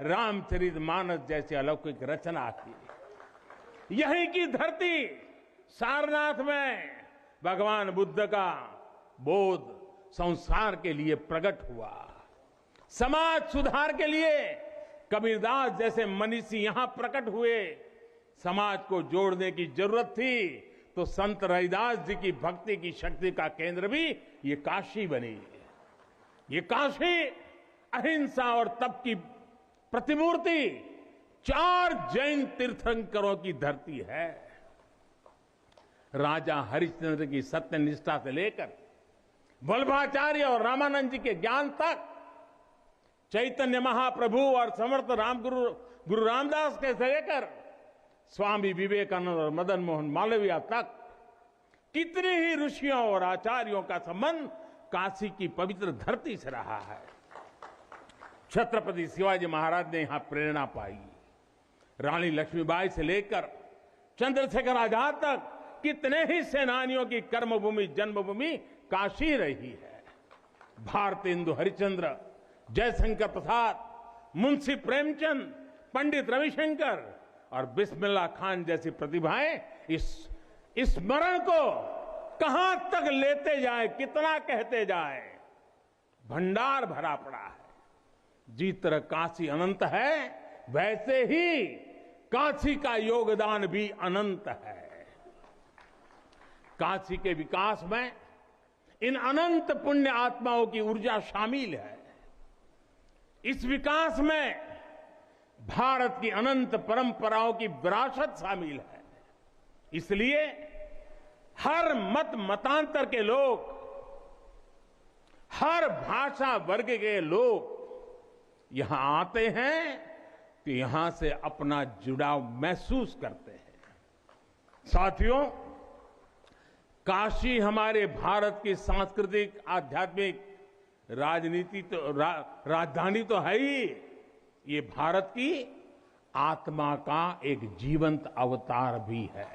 रामचरितमानस जैसी अलौकिक रचना की। यहीं की धरती सारनाथ में भगवान बुद्ध का बोध संसार के लिए प्रकट हुआ। समाज सुधार के लिए कबीरदास जैसे मनीषी यहां प्रकट हुए। समाज को जोड़ने की जरूरत थी तो संत रविदास जी की भक्ति की शक्ति का केंद्र भी ये काशी बनी। ये काशी अहिंसा और तप की प्रतिमूर्ति 4 जैन तीर्थंकरों की धरती है। राजा हरिश्चंद्र की सत्य निष्ठा से लेकर वल्लभाचार्य और रामानंद जी के ज्ञान तक, चैतन्य महाप्रभु और समर्थ गुरु रामदास के से लेकर स्वामी विवेकानंद और मदन मोहन मालवीय तक कितने ही ऋषियों और आचार्यों का संबंध काशी की पवित्र धरती से रहा है। छत्रपति शिवाजी महाराज ने यहां प्रेरणा पाई। रानी लक्ष्मीबाई से लेकर चंद्रशेखर आजाद तक कितने ही सेनानियों की कर्मभूमि जन्मभूमि काशी रही है। भारतेंदु हरिश्चंद्र, जयशंकर प्रसाद, मुंशी प्रेमचंद, पंडित रविशंकर और बिस्मिल्लाह खान जैसी प्रतिभाएं इस स्मरण को कहां तक लेते जाए, कितना कहते जाए, भंडार भरा पड़ा है। जिस तरह काशी अनंत है वैसे ही काशी का योगदान भी अनंत है। काशी के विकास में इन अनंत पुण्य आत्माओं की ऊर्जा शामिल है। इस विकास में भारत की अनंत परंपराओं की विरासत शामिल है। इसलिए हर मत मतांतर के लोग, हर भाषा वर्ग के लोग यहां आते हैं तो यहां से अपना जुड़ाव महसूस करते हैं। साथियों, काशी हमारे भारत की सांस्कृतिक, आध्यात्मिक, राजधानी तो है ही, ये भारत की आत्मा का एक जीवंत अवतार भी है।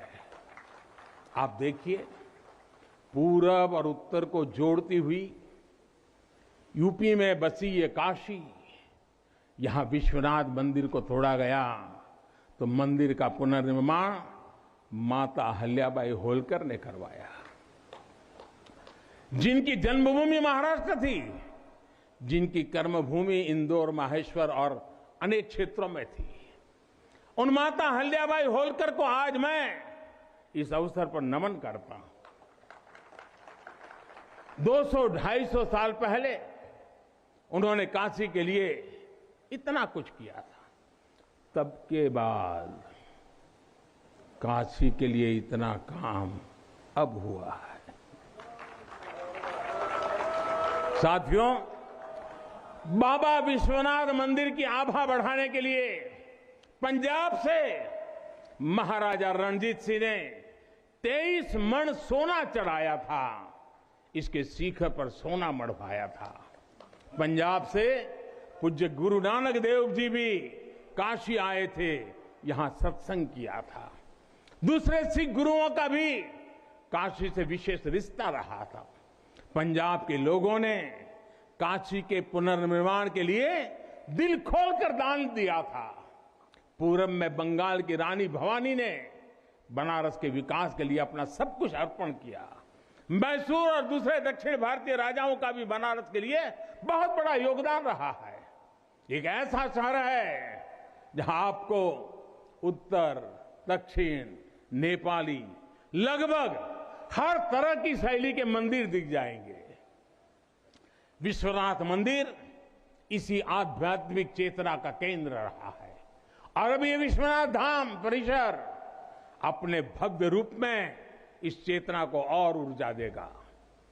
आप देखिए, पूरब और उत्तर को जोड़ती हुई यूपी में बसी ये काशी, यहां विश्वनाथ मंदिर को तोड़ा गया तो मंदिर का पुनर्निर्माण माता अहल्याबाई होलकर ने करवाया। जिनकी जन्मभूमि महाराष्ट्र थी, जिनकी कर्मभूमि इंदौर, माहेश्वर और अनेक क्षेत्रों में थी, उन माता अहल्याबाई होलकर को आज मैं इस अवसर पर नमन करता हूं। 200-250 साल पहले उन्होंने काशी के लिए इतना कुछ किया था, तब के बाद काशी के लिए इतना काम अब हुआ है। साथियों, बाबा विश्वनाथ मंदिर की आभा बढ़ाने के लिए पंजाब से महाराजा रणजीत सिंह ने 23 मण सोना चढ़ाया था। इसके शिखर पर सोना मढ़वाया था। पंजाब से पूज्य गुरु नानक देव जी भी काशी आए थे, यहां सत्संग किया था। दूसरे सिख गुरुओं का भी काशी से विशेष रिश्ता रहा था। पंजाब के लोगों ने काशी के पुनर्निर्माण के लिए दिल खोलकर दान दिया था। पूरब में बंगाल की रानी भवानी ने बनारस के विकास के लिए अपना सब कुछ अर्पण किया। मैसूर और दूसरे दक्षिण भारतीय राजाओं का भी बनारस के लिए बहुत बड़ा योगदान रहा है। एक ऐसा शहर है जहां आपको उत्तर, दक्षिण, नेपाली, लगभग हर तरह की शैली के मंदिर दिख जाएंगे। विश्वनाथ मंदिर इसी आध्यात्मिक चेतना का केंद्र रहा है और अब ये विश्वनाथ धाम परिसर अपने भव्य रूप में इस चेतना को और ऊर्जा देगा।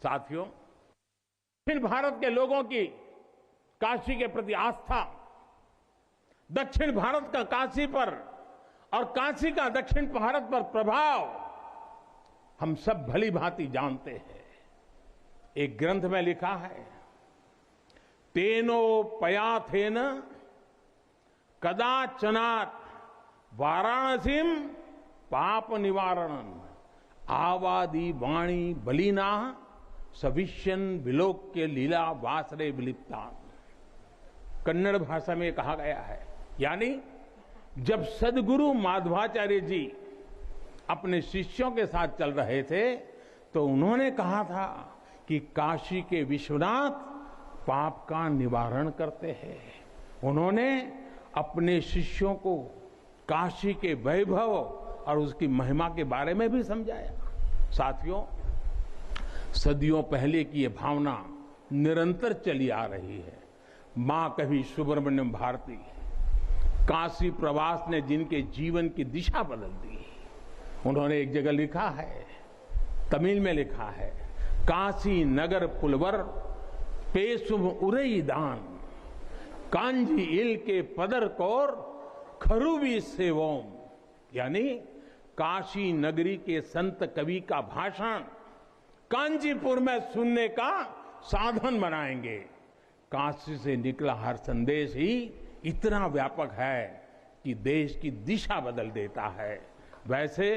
साथियों, दक्षिण भारत के लोगों की काशी के प्रति आस्था, दक्षिण भारत का काशी पर और काशी का दक्षिण भारत पर प्रभाव हम सब भली भांति जानते हैं। एक ग्रंथ में लिखा है, तेनो पयाथेन कदाचनात् वाराणसीम पाप निवारणं आवादी वाणी बलिना सविष्यन विलोक्य लीला वासरे विलिप्ता। कन्नड़ भाषा में कहा गया है, यानी जब सद्गुरु माधवाचार्य जी अपने शिष्यों के साथ चल रहे थे तो उन्होंने कहा था कि काशी के विश्वनाथ पाप का निवारण करते हैं। उन्होंने अपने शिष्यों को काशी के वैभव और उसकी महिमा के बारे में भी समझाया। साथियों, सदियों पहले की ये भावना निरंतर चली आ रही है। मां कवि सुब्रमण्यम भारती काशी प्रवास ने जिनके जीवन की दिशा बदल दी, उन्होंने एक जगह लिखा है, तमिल में लिखा है, काशी नगर पुलवर पेसुम उरई दान कांजी इल के पदर कोर खरुवी सेवोम। यानी काशी नगरी के संत कवि का भाषण कांचीपुर में सुनने का साधन बनाएंगे। काशी से निकला हर संदेश ही इतना व्यापक है कि देश की दिशा बदल देता है। वैसे